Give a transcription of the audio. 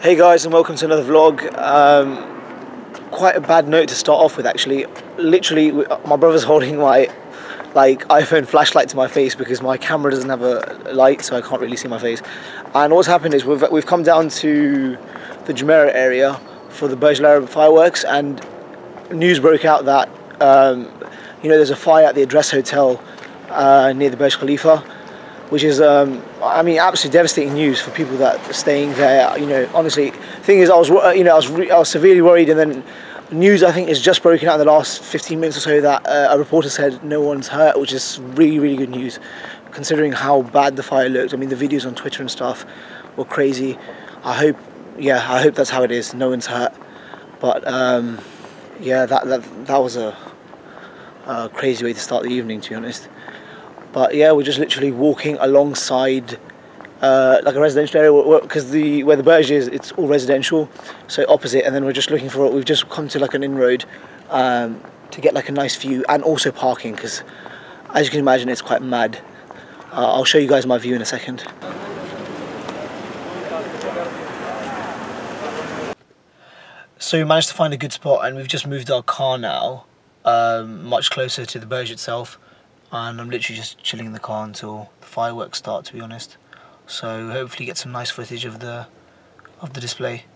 Hey guys, and welcome to another vlog. Quite a bad note to start off with, actually. Literally, my brother's holding my iPhone flashlight to my face because my camera doesn't have a light, so I can't really see my face. And what's happened is we've come down to the Jumeirah area for the Burj Al Arab fireworks, and news broke out that there's a fire at the Address Hotel near the Burj Khalifa, which is absolutely devastating news for people that are staying there. Honestly, thing is, I was severely worried, and then news, I think, is just broken out in the last 15 minutes or so that a reporter said no one's hurt, which is really, really good news considering how bad the fire looked. I mean, the videos on Twitter and stuff were crazy. I hope that's how it is. No one's hurt, but that was a crazy way to start the evening, to be honest. But yeah, we're just literally walking alongside like a residential area, because where the Burj is, it's all residential, so opposite. And then we're just looking for we've just come to like an inroad to get like a nice view, and also parking, because as you can imagine, it's quite mad. I'll show you guys my view in a second. So we managed to find a good spot, and we've just moved our car now much closer to the Burj itself. And I'm literally just chilling in the car until the fireworks start, to be honest. So hopefully get some nice footage of the display.